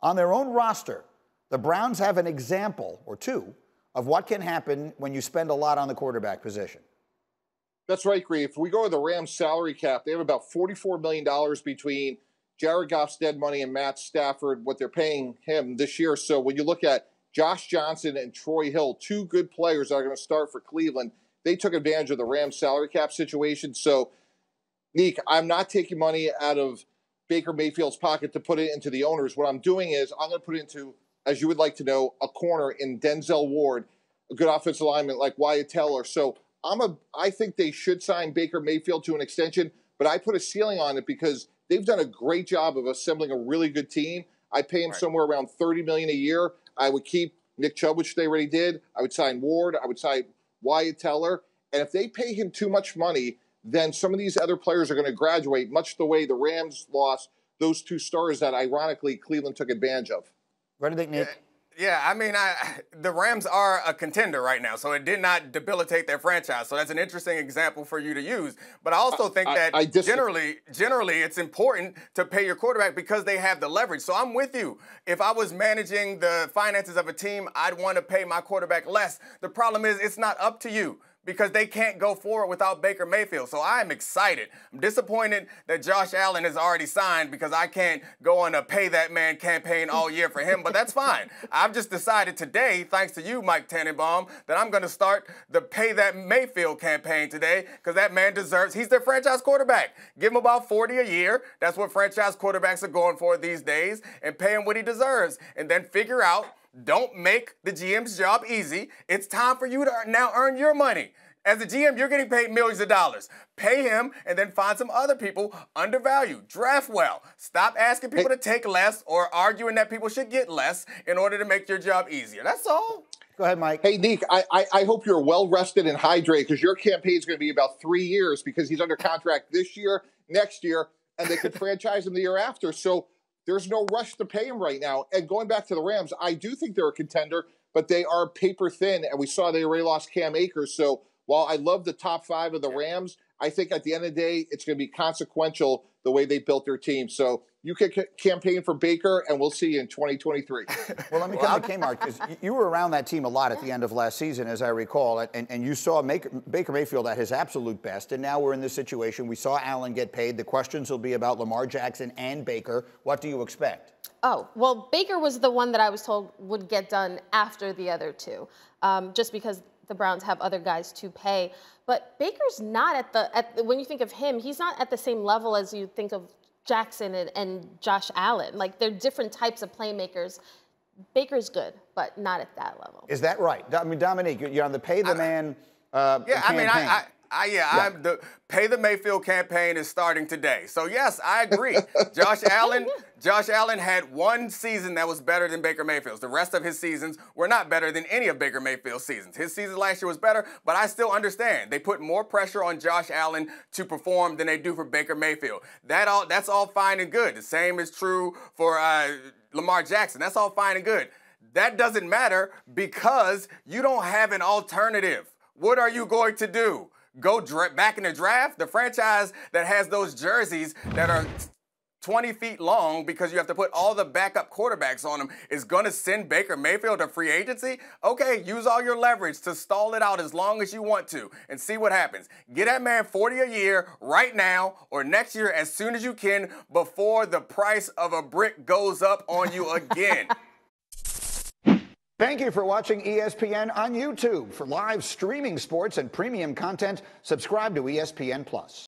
On their own roster, the Browns have an example or two of what can happen when you spend a lot on the quarterback position. That's right, Gree. If we go to the Rams salary cap, they have about $44 million between Jared Goff's dead money and Matt Stafford, what they're paying him this year. So when you look at Josh Johnson and Troy Hill, two good players that are going to start for Cleveland, they took advantage of the Rams salary cap situation. So, Neek, I'm not taking money out of Baker Mayfield's pocket to put it into the owners. What I'm doing is I'm going to put it into, as you would like to know, a corner in Denzel Ward, a good offensive lineman like Wyatt Teller. So I think they should sign Baker Mayfield to an extension, but I put a ceiling on it because they've done a great job of assembling a really good team. I pay him somewhere around $30 million a year. I would keep Nick Chubb, which they already did. I would sign Ward. I would sign Wyatt Teller. And if they pay him too much money, then some of these other players are going to graduate, much the way the Rams lost those two stars that, ironically, Cleveland took advantage of. What do you think, Nick? Yeah, I mean, the Rams are a contender right now, so it did not debilitate their franchise. So that's an interesting example for you to use. But I also think that generally, it's important to pay your quarterback because they have the leverage. So I'm with you. If I was managing the finances of a team, I'd want to pay my quarterback less. The problem is it's not up to you, because they can't go forward without Baker Mayfield. So I'm excited. I'm disappointed that Josh Allen has already signed because I can't go on a pay that man campaign all year for him, but that's fine. I've just decided today, thanks to you, Mike Tannenbaum, that I'm going to start the pay that Mayfield campaign today because that man deserves, he's their franchise quarterback. Give him about 40 a year. That's what franchise quarterbacks are going for these days, and pay him what he deserves. And then figure out, don't make the GM's job easy. It's time for you to now earn your money. As a GM, you're getting paid millions of dollars. Pay him and then find some other people undervalued. Draft well. Stop asking people to take less or arguing that people should get less in order to make your job easier. That's all. Go ahead, Mike. Hey, Neek, I hope you're well-rested and hydrated because your campaign is going to be about 3 years because he's under contract this year, next year, and they could franchise him the year after. So there's no rush to pay him right now. And going back to the Rams, I do think they're a contender, but they are paper thin, and we saw they already lost Cam Akers. So while I love the top five of the Rams, I think at the end of the day, it's going to be consequential the way they built their team. So you can campaign for Baker, and we'll see you in 2023. Well, let me come to Kmart, because you were around that team a lot at the end of last season, as I recall, and you saw Baker Mayfield at his absolute best, and now we're in this situation. We saw Allen get paid. The questions will be about Lamar Jackson and Baker. What do you expect? Oh, well, Baker was the one that I was told would get done after the other two, just because the Browns have other guys to pay. But Baker's not when you think of him, he's not at the same level as you think of Jackson and Josh Allen. Like, they're different types of playmakers. Baker's good, but not at that level. Is that right? I mean, Domonique, you're on the pay the man campaign. The Pay the Mayfield campaign is starting today. So yes, I agree. Josh Allen had one season that was better than Baker Mayfield's. The rest of his seasons were not better than any of Baker Mayfield's seasons. His season last year was better, but I still understand. They put more pressure on Josh Allen to perform than they do for Baker Mayfield. That's all fine and good. The same is true for Lamar Jackson. That's all fine and good. That doesn't matter because you don't have an alternative. What are you going to do? Go back in the draft? The franchise that has those jerseys that are 20 feet long because you have to put all the backup quarterbacks on them is going to send Baker Mayfield to free agency? Okay, use all your leverage to stall it out as long as you want to and see what happens. Get that man 40 a year right now or next year as soon as you can before the price of a brick goes up on you again. Thank you for watching ESPN on YouTube. For live streaming sports and premium content, subscribe to ESPN+.